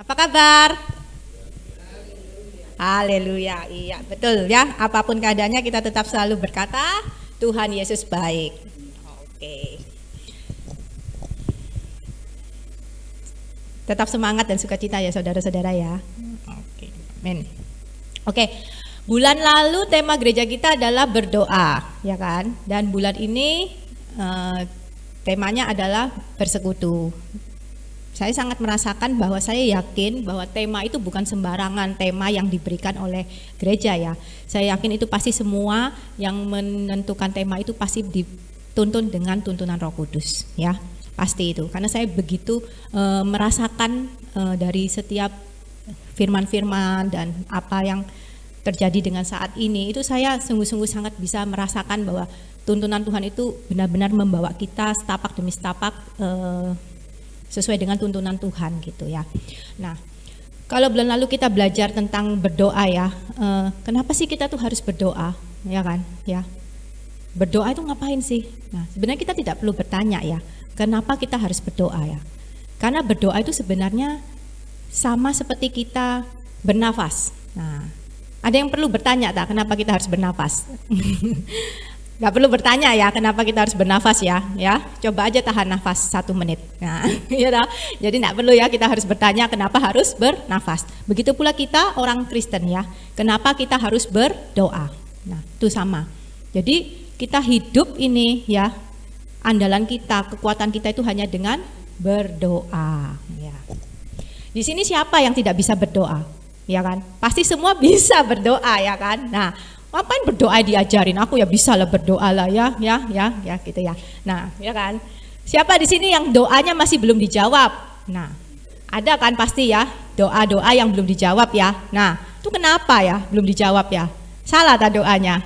Apa kabar? Haleluya, iya betul ya. Apapun keadaannya kita tetap selalu berkata Tuhan Yesus baik. Oke. Tetap semangat dan sukacita ya saudara-saudara ya. Oke, amin. Oke, bulan lalu tema gereja kita adalah berdoa, ya kan? Dan bulan ini temanya adalah bersekutu. Saya sangat merasakan bahwa saya yakin bahwa tema itu bukan sembarangan tema yang diberikan oleh gereja ya. Saya yakin itu pasti semua yang menentukan tema itu pasti dituntun dengan tuntunan Roh Kudus ya. Pasti itu. Karena saya begitu merasakan dari setiap firman-firman dan apa yang terjadi dengan saat ini itu saya sungguh-sungguh sangat bisa merasakan bahwa tuntunan Tuhan itu benar-benar membawa kita setapak demi setapak sesuai dengan tuntunan Tuhan gitu ya. Nah, kalau bulan lalu kita belajar tentang berdoa ya, kenapa sih kita tuh harus berdoa, ya kan? Ya, berdoa itu ngapain sih? Nah, sebenarnya kita tidak perlu bertanya ya, kenapa kita harus berdoa ya? Karena berdoa itu sebenarnya sama seperti kita bernafas. Nah, ada yang perlu bertanya tak kenapa kita harus bernafas? Gak perlu bertanya ya kenapa kita harus bernafas ya, coba aja tahan nafas 1 menit. Nah, ya toh? Jadi gak perlu ya kita harus bertanya kenapa harus bernafas. Begitu pula kita orang Kristen ya, kenapa kita harus berdoa. Nah, itu sama. Jadi kita hidup ini ya, andalan kita, kekuatan kita itu hanya dengan berdoa. Ya. Di sini siapa yang tidak bisa berdoa, ya kan? Pasti semua bisa berdoa ya kan. Nah, ngapain berdoa diajarin? Aku ya bisa lah berdoa lah ya gitu ya. Nah, ya kan. Siapa di sini yang doanya masih belum dijawab? Nah, ada kan pasti ya doa-doa yang belum dijawab ya. Nah, itu kenapa ya belum dijawab ya? Salah tak doanya?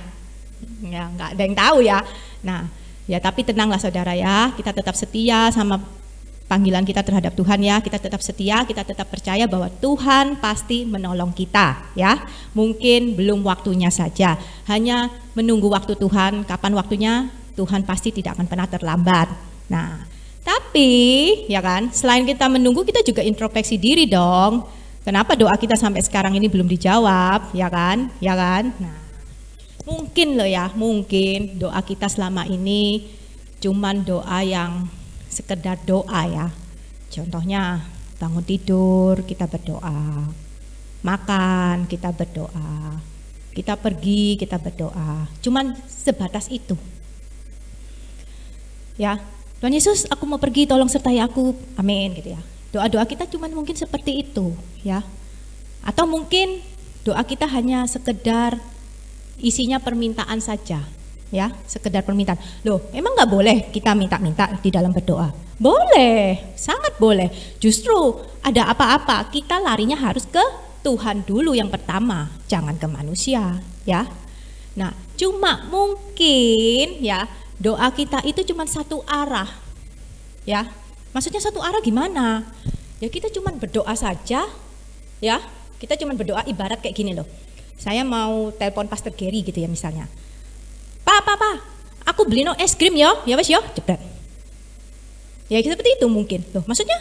Ya, nggak ada yang tahu ya. Nah, ya tapi tenanglah saudara ya. Kita tetap setia sama panggilan kita terhadap Tuhan ya, kita tetap setia, kita tetap percaya bahwa Tuhan pasti menolong kita ya. Mungkin belum waktunya saja, hanya menunggu waktu Tuhan, kapan waktunya Tuhan pasti tidak akan pernah terlambat. Nah, tapi ya kan, selain kita menunggu kita juga introspeksi diri dong. Kenapa doa kita sampai sekarang ini belum dijawab, ya kan? Ya kan? Nah, mungkin loh ya, mungkin doa kita selama ini cuman doa yang sekedar doa ya. Contohnya bangun tidur kita berdoa, makan kita berdoa, kita pergi kita berdoa, cuman sebatas itu ya. Tuhan Yesus, aku mau pergi, tolong sertai aku, amin gitu ya. Doa-doa kita cuman mungkin seperti itu ya. Atau mungkin doa kita hanya sekedar isinya permintaan saja ya, sekedar permintaan. Loh, emang nggak boleh kita minta-minta di dalam berdoa? Boleh, sangat boleh. Justru ada apa-apa kita larinya harus ke Tuhan dulu yang pertama, jangan ke manusia ya. Nah, cuma mungkin ya doa kita itu cuma satu arah ya. Maksudnya satu arah gimana? Ya kita cuma berdoa saja ya. Kita cuma berdoa ibarat kayak gini loh. Saya mau telepon Pastor Gary gitu ya misalnya. Pak, aku beli no es krim ya wes yo, jebret. Ya seperti itu mungkin. Loh, maksudnya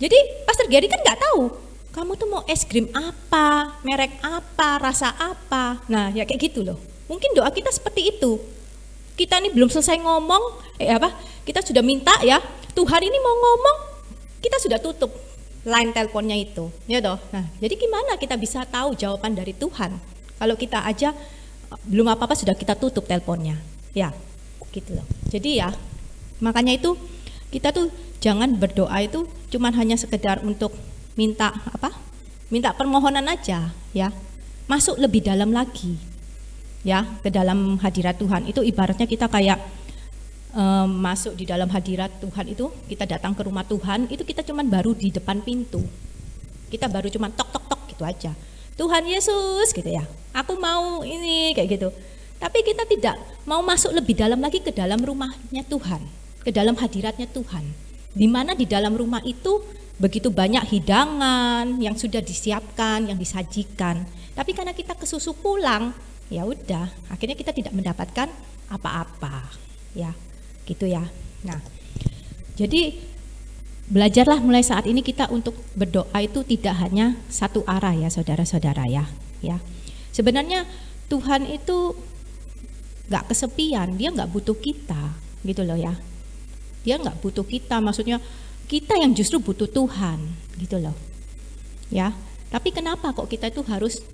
jadi Pastor Gary kan nggak tahu kamu tuh mau es krim apa, merek apa, rasa apa. Nah, ya kayak gitu loh. Mungkin doa kita seperti itu. Kita nih belum selesai ngomong, kita sudah minta ya, Tuhan ini mau ngomong, kita sudah tutup line teleponnya itu. Ya toh. Nah, jadi gimana kita bisa tahu jawaban dari Tuhan? Kalau kita aja belum apa-apa sudah kita tutup teleponnya, ya, gitu loh. Jadi ya, makanya itu kita tuh jangan berdoa itu cuman hanya sekedar untuk minta minta permohonan aja, ya. Masuk lebih dalam lagi, ya, ke dalam hadirat Tuhan. Itu ibaratnya kita kayak masuk di dalam hadirat Tuhan itu, kita datang ke rumah Tuhan, itu kita cuman baru di depan pintu, kita baru cuman tok tok tok gitu aja. Tuhan Yesus gitu ya, aku mau ini kayak gitu. Tapi kita tidak mau masuk lebih dalam lagi ke dalam rumahnya Tuhan, ke dalam hadiratnya Tuhan. Di mana di dalam rumah itu begitu banyak hidangan yang sudah disiapkan, yang disajikan. Tapi karena kita kesusu pulang, ya udah, akhirnya kita tidak mendapatkan apa-apa, ya, gitu ya. Nah, jadi belajarlah mulai saat ini kita untuk berdoa itu tidak hanya satu arah ya saudara-saudara ya. Sebenarnya Tuhan itu nggak kesepian, dia nggak butuh kita gitu loh ya. Dia nggak butuh kita, maksudnya kita yang justru butuh Tuhan gitu loh ya. Tapi kenapa kok kita itu harus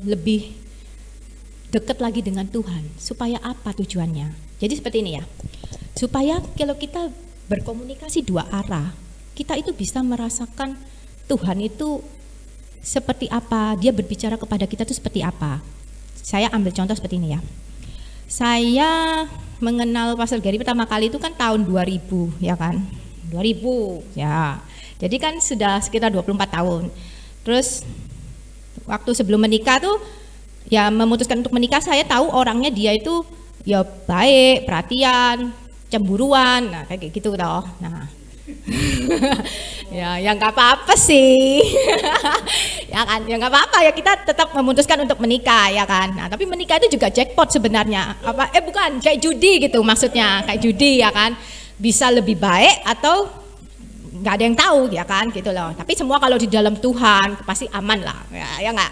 lebih dekat lagi dengan Tuhan? Supaya apa tujuannya? Jadi seperti ini ya, supaya kalau kita berkomunikasi dua arah, kita itu bisa merasakan Tuhan itu seperti apa, dia berbicara kepada kita itu seperti apa. Saya ambil contoh seperti ini ya. Saya mengenal Pastor Gary pertama kali itu kan tahun 2000 ya kan, 2000 ya. Jadi kan sudah sekitar 24 tahun. Terus waktu sebelum menikah tuh ya memutuskan untuk menikah, saya tahu orangnya dia itu ya baik, perhatian, cemburuan, nah kayak gitu toh. Nah ya nggak apa-apa sih ya kan, ya nggak apa-apa ya, kita tetap memutuskan untuk menikah ya kan. Nah tapi menikah itu juga jackpot sebenarnya, bukan kayak judi gitu, maksudnya kayak judi ya kan, bisa lebih baik atau nggak ada yang tahu ya kan gitu loh. Tapi semua kalau di dalam Tuhan pasti aman lah ya nggak.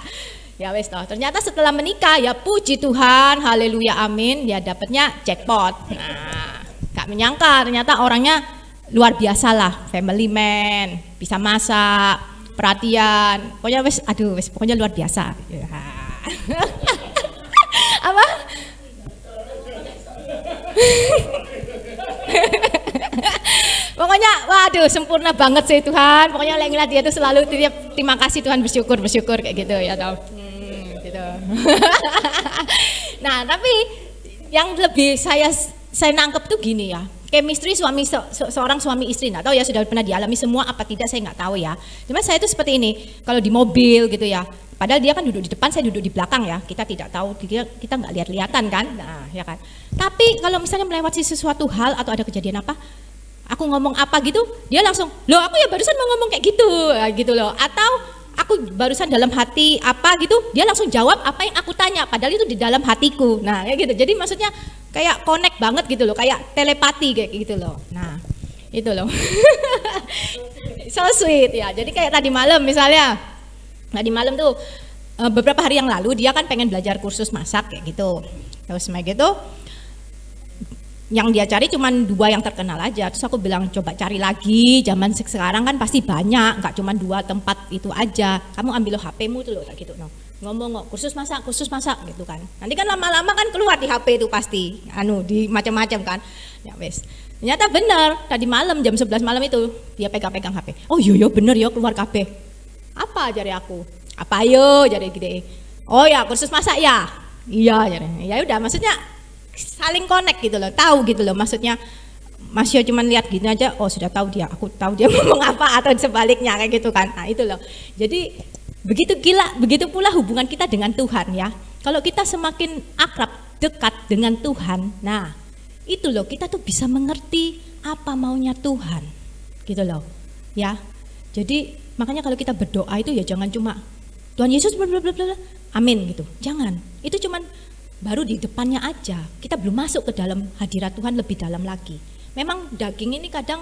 Ya wes toh, ternyata setelah menikah ya puji Tuhan, haleluya amin, ya dapatnya jackpot. Nah gak menyangka ternyata orangnya luar biasa lah, family man, bisa masak, perhatian, pokoknya wes, pokoknya luar biasa. Ya. Apa? Pokoknya waduh sempurna banget sih Tuhan. Pokoknya yang ngeliat dia tuh selalu terima kasih Tuhan, bersyukur kayak gitu ya tau. Gitu. Nah tapi yang lebih saya nangkep tuh gini ya, chemistry seorang suami istri, nggak tahu ya sudah pernah dialami semua apa tidak, saya nggak tahu ya. Cuma saya itu seperti ini, kalau di mobil gitu ya, padahal dia kan duduk di depan, saya duduk di belakang ya, kita tidak tahu, kita nggak lihat-lihatan kan, nah ya kan. Tapi kalau misalnya melewati sesuatu hal atau ada kejadian apa, aku ngomong apa gitu, dia langsung, loh aku ya barusan mau ngomong kayak gitu loh. Atau aku barusan dalam hati apa gitu, dia langsung jawab apa yang aku tanya, padahal itu di dalam hatiku. Nah kayak gitu, jadi maksudnya kayak connect banget gitu loh, kayak telepati kayak gitu loh. Nah itu loh. So sweet ya. Jadi kayak tadi malam misalnya, tuh beberapa hari yang lalu dia kan pengen belajar kursus masak kayak gitu. Terus gitu, yang dia cari cuma 2 yang terkenal aja. Terus aku bilang coba cari lagi, zaman sekarang kan pasti banyak, nggak cuma 2 tempat itu aja. Kamu ambil HP-mu tuh loh kayak gitu, no. Ngomong kursus masak gitu kan. Nanti kan lama-lama kan keluar di HP itu pasti, di macam-macam kan. Ya wes. Ternyata benar, tadi malam jam 11 malam itu dia pegang-pegang HP. Oh iya bener ya keluar HP. Apa jari aku? Apa yo jari gede. Oh ya kursus masak ya. Iya jari. Ya udah maksudnya saling connect gitu loh, tahu gitu loh, maksudnya Mas Yo cuman lihat gini aja, oh sudah tahu dia, aku tahu dia ngomong apa atau sebaliknya kayak gitu kan. Nah itu loh, jadi begitu pula hubungan kita dengan Tuhan ya. Kalau kita semakin akrab, dekat dengan Tuhan, nah itu loh kita tuh bisa mengerti apa maunya Tuhan gitu loh ya. Jadi makanya kalau kita berdoa itu ya jangan cuma Tuhan Yesus blablabla, amin gitu, jangan. Itu cuman baru di depannya aja, kita belum masuk ke dalam hadirat Tuhan lebih dalam lagi. Memang daging ini kadang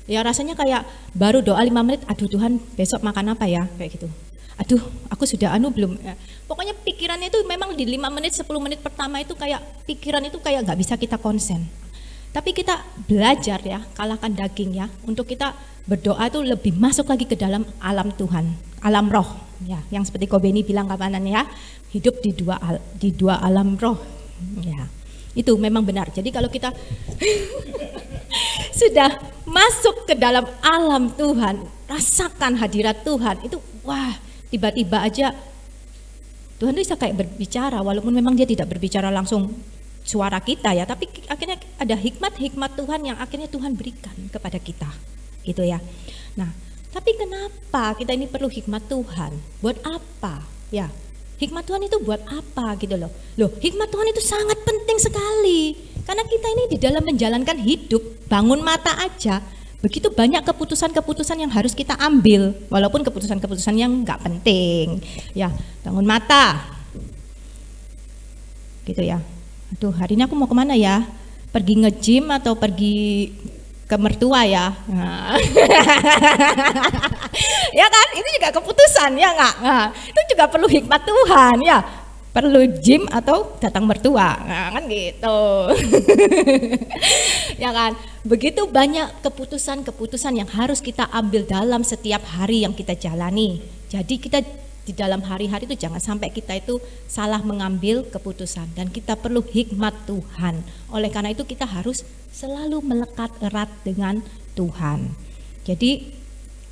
ya rasanya kayak baru doa 5 menit, aduh Tuhan besok makan apa ya, kayak gitu. Aduh aku sudah belum ya. Pokoknya pikirannya itu memang di 5 menit 10 menit pertama itu kayak pikiran itu kayak gak bisa kita konsen. Tapi kita belajar ya, kalahkan daging ya, untuk kita berdoa itu lebih masuk lagi ke dalam alam Tuhan, alam roh ya, yang seperti Kobeni bilang kapanan ya, hidup di dua alam roh ya. Itu memang benar. Jadi kalau kita sudah masuk ke dalam alam Tuhan, rasakan hadirat Tuhan, itu wah, tiba-tiba aja Tuhan itu bisa kayak berbicara, walaupun memang dia tidak berbicara langsung suara kita ya, tapi akhirnya ada hikmat Tuhan yang akhirnya Tuhan berikan kepada kita gitu ya. Nah tapi kenapa kita ini perlu hikmat Tuhan? Buat apa? Ya, hikmat Tuhan itu buat apa gitu loh. Loh, hikmat Tuhan itu sangat penting sekali. Karena kita ini di dalam menjalankan hidup, bangun mata aja, begitu banyak keputusan-keputusan yang harus kita ambil, walaupun keputusan-keputusan yang nggak penting. Ya, bangun mata. Gitu ya. Aduh, hari ini aku mau kemana ya? Pergi nge-gym atau pergi ke mertua ya. Nah. Ya kan, itu juga keputusan ya nggak? Nah, itu juga perlu hikmat Tuhan ya. Perlu gym atau datang mertua, nah, kan gitu. Ya kan, begitu banyak keputusan-keputusan yang harus kita ambil dalam setiap hari yang kita jalani. Jadi kita di dalam hari-hari itu jangan sampai kita itu salah mengambil keputusan, dan kita perlu hikmat Tuhan. Oleh karena itu kita harus selalu melekat erat dengan Tuhan. Jadi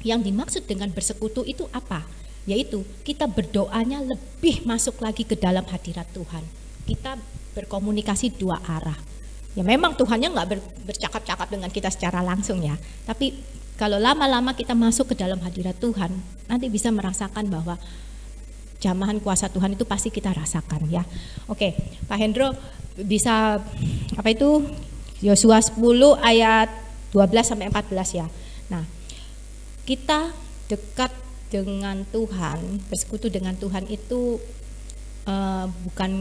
yang dimaksud dengan bersekutu itu apa? Yaitu kita berdoanya lebih masuk lagi ke dalam hadirat Tuhan. Kita berkomunikasi dua arah. Ya memang Tuhannya nggak bercakap-cakap dengan kita secara langsung ya. Tapi kalau lama-lama kita masuk ke dalam hadirat Tuhan, nanti bisa merasakan bahwa jamahan kuasa Tuhan itu pasti kita rasakan ya. Oke, Pak Hendro bisa apa itu Yosua 10 ayat 12 sampai 14 ya. Nah, kita dekat dengan Tuhan, bersekutu dengan Tuhan itu bukan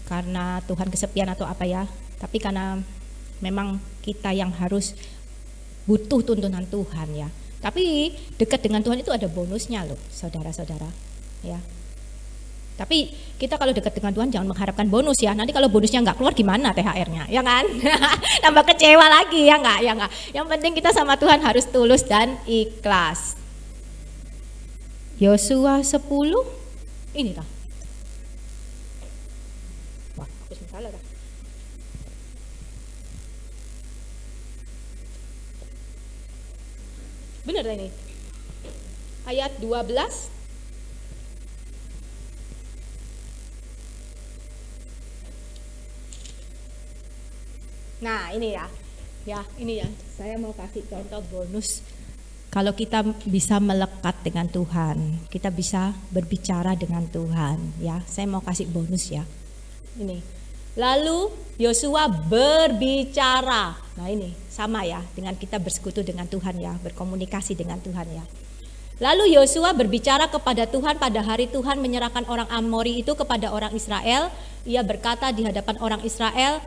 karena Tuhan kesepian atau apa ya, tapi karena memang kita yang harus butuh tuntunan Tuhan ya. Tapi dekat dengan Tuhan itu ada bonusnya loh, saudara-saudara ya. Tapi kita kalau dekat dengan Tuhan jangan mengharapkan bonus ya. Nanti kalau bonusnya nggak keluar gimana THR-nya, ya kan? Tambah kecewa lagi ya nggak? Ya nggak. Yang penting kita sama Tuhan harus tulus dan ikhlas. Yosua 10 ini dah. Wah, aku salah dah. Benar dah ini. Ayat 12. Nah, ini ya. Ya, ini ya. Saya mau kasih contoh bonus. Kalau kita bisa melekat dengan Tuhan, kita bisa berbicara dengan Tuhan ya. Saya mau kasih bonus ya. Ini. Lalu Yosua berbicara. Nah, ini sama ya dengan kita bersekutu dengan Tuhan ya, berkomunikasi dengan Tuhan ya. Lalu Yosua berbicara kepada Tuhan pada hari Tuhan menyerahkan orang Amori itu kepada orang Israel. Ia berkata di hadapan orang Israel,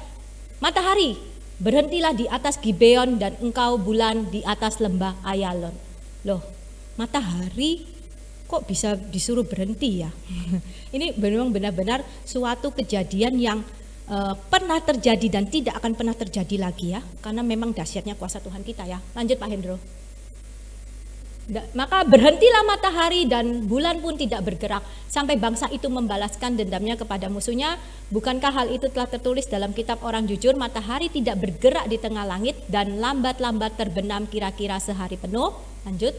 "Matahari, berhentilah di atas Gibeon, dan engkau bulan di atas lembah Ayalon." Loh, matahari kok bisa disuruh berhenti ya? Ini memang benar-benar suatu kejadian yang pernah terjadi dan tidak akan pernah terjadi lagi ya. Karena memang dahsyatnya kuasa Tuhan kita ya. Lanjut Pak Hendro. Maka berhentilah matahari dan bulan pun tidak bergerak sampai bangsa itu membalaskan dendamnya kepada musuhnya. Bukankah hal itu telah tertulis dalam kitab orang jujur? Matahari tidak bergerak di tengah langit dan lambat-lambat terbenam kira-kira sehari penuh. Lanjut.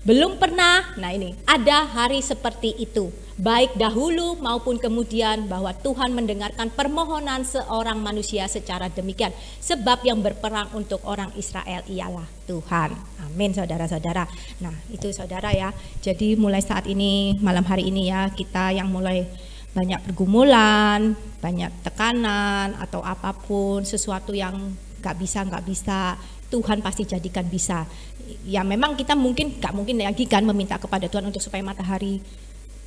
Belum pernah, nah ini, ada hari seperti itu, baik dahulu maupun kemudian, bahwa Tuhan mendengarkan permohonan seorang manusia secara demikian. Sebab yang berperang untuk orang Israel ialah Tuhan. Amin saudara-saudara. Nah itu saudara ya, jadi mulai saat ini, malam hari ini ya, kita yang mulai banyak pergumulan, banyak tekanan atau apapun, sesuatu yang gak bisa, Tuhan pasti jadikan bisa. Ya memang kita gak mungkin lagi kan meminta kepada Tuhan untuk supaya matahari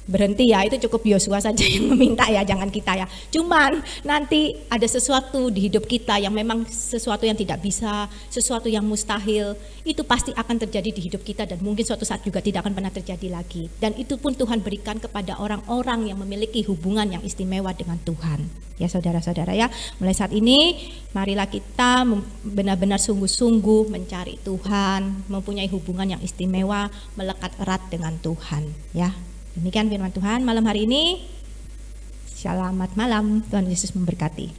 berhenti ya, itu cukup Yosua saja yang meminta ya, jangan kita ya. Cuman nanti ada sesuatu di hidup kita yang memang sesuatu yang tidak bisa, sesuatu yang mustahil, itu pasti akan terjadi di hidup kita dan mungkin suatu saat juga tidak akan pernah terjadi lagi. Dan itu pun Tuhan berikan kepada orang-orang yang memiliki hubungan yang istimewa dengan Tuhan. Ya saudara-saudara ya, mulai saat ini marilah kita benar-benar sungguh-sungguh mencari Tuhan, mempunyai hubungan yang istimewa, melekat erat dengan Tuhan ya. Demikian firman Tuhan malam hari ini. Selamat malam, Tuhan Yesus memberkati.